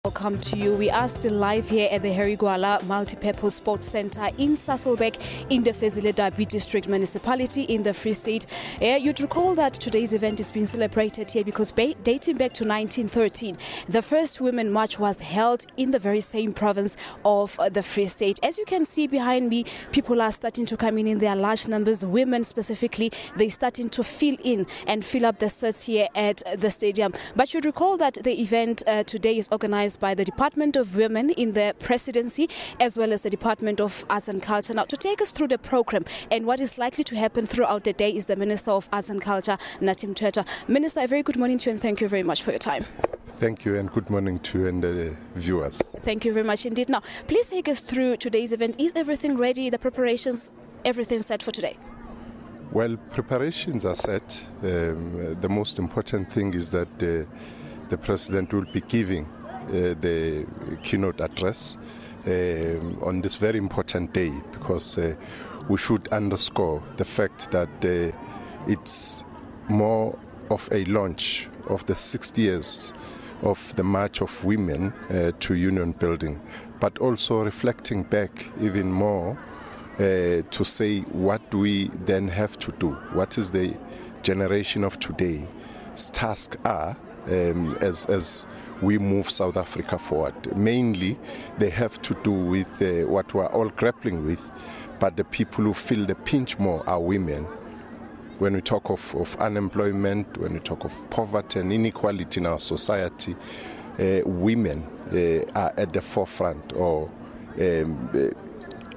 Welcome to you. We are still live here at the Harry Gwala Multipurpose Sports Centre in Sasolburg in the Fezile Dabi District Municipality in the Free State. You'd recall that today's event is being celebrated here because dating back to 1913, the first Women March was held in the very same province of the Free State. As you can see behind me, people are starting to come in their large numbers. Women specifically, they're starting to fill in and fill up the seats here at the stadium. But you'd recall that the event today is organized by the Department of Women in the Presidency as well as the Department of Arts and Culture. Now, to take us through the program and what is likely to happen throughout the day is the Minister of Arts and Culture, Nathi Mthethwa. Minister, a very good morning to you and thank you very much for your time. Thank you and good morning to you and the viewers. Thank you very much indeed. Now, please take us through today's event. Is everything ready? The preparations, everything set for today? Well, preparations are set. The most important thing is that the President will be giving the keynote address on this very important day because we should underscore the fact that it's more of a launch of the 60 years of the March of Women to Union Building, but also reflecting back even more to say what do we then have to do, what is the generation of today's tasks are as we move South Africa forward. Mainly, they have to do with what we're all grappling with, but the people who feel the pinch more are women. When we talk of unemployment, when we talk of poverty and inequality in our society, women are at the forefront or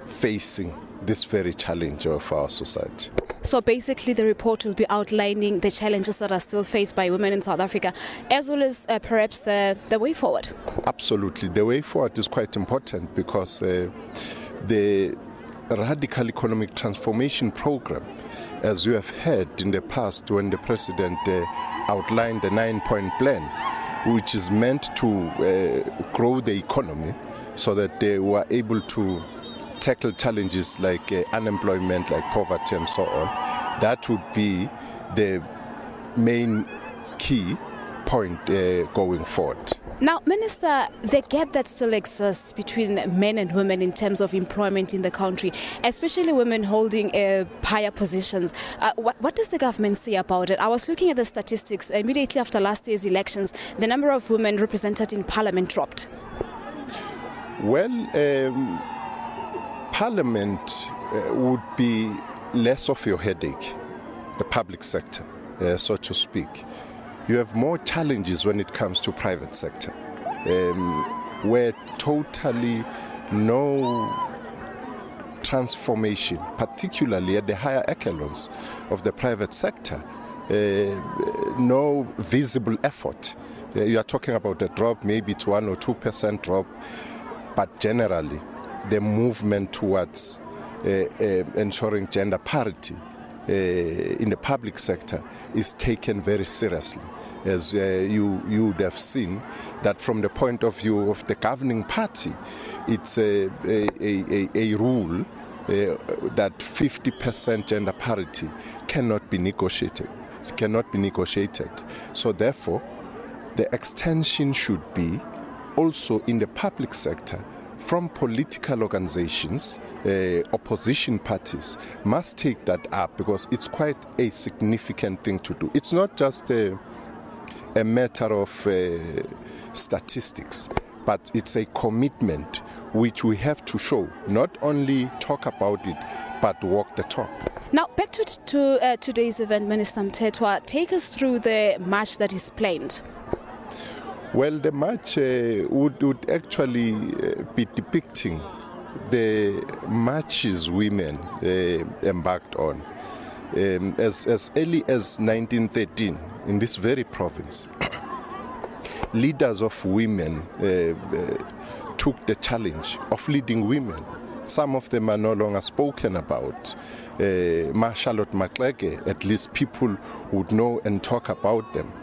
facing this very challenge of our society. So basically the report will be outlining the challenges that are still faced by women in South Africa, as well as perhaps the way forward. Absolutely. The way forward is quite important because the Radical Economic Transformation Program, as you have heard in the past when the President outlined the 9-point plan, which is meant to grow the economy so that they were able to tackle challenges like unemployment, like poverty and so on. That would be the main key point going forward. Now, Minister, the gap that still exists between men and women in terms of employment in the country, especially women holding higher positions, what does the government say about it? I was looking at the statistics. Immediately after last year's elections, the number of women represented in Parliament dropped. Well, Parliament would be less of your headache, the public sector, so to speak. You have more challenges when it comes to private sector, where totally no transformation, particularly at the higher echelons of the private sector, no visible effort. You are talking about a drop, maybe to 1 or 2% drop, but generally, the movement towards ensuring gender parity in the public sector is taken very seriously. As you would have seen that from the point of view of the governing party, it's a rule that 50% gender parity cannot be negotiated. So therefore, the extension should be also in the public sector. From political organizations, opposition parties must take that up because it's quite a significant thing to do. It's not just a matter of statistics, but it's a commitment which we have to show, not only talk about it, but walk the talk. Now, back to today's event, Minister Mthethwa, take us through the march that is planned. Well, the march would actually be depicting the marches women embarked on. As early as 1913, in this very province, leaders of women took the challenge of leading women. Some of them are no longer spoken about. Charlotte Maxeke, at least people would know and talk about them.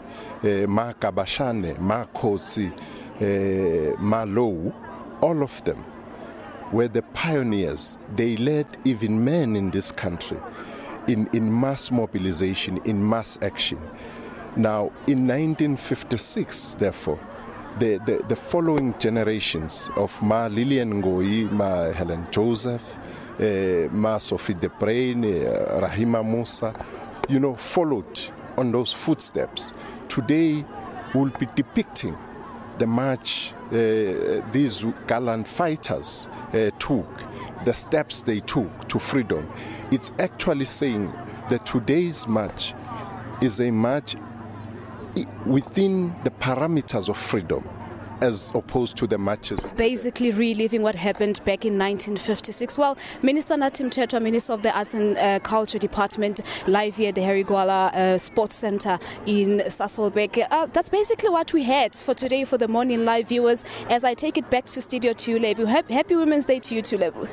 Ma Kabashane, Ma Kosi, Ma Low, all of them were the pioneers. They led even men in this country in mass mobilization, in mass action. Now, in 1956, therefore, the following generations of Ma Lillian Ngoyi, Ma Helen Joseph, Ma Sophie De Bruyn, Rahima Musa, followed on those footsteps. Today we'll be depicting the march these gallant fighters took, the steps they took to freedom. It's actually saying that today's march is a march within the parameters of freedom, as opposed to the marches. Basically reliving what happened back in 1956. Well, Minister Nathi Mthethwa, Minister of the Arts and Culture Department, live here at the Harry Gwala Sports Center in Sasolburg. That's basically what we had for today for the morning live viewers. As I take it back to studio to you, Lebu. Happy Women's Day to you too, Lebu.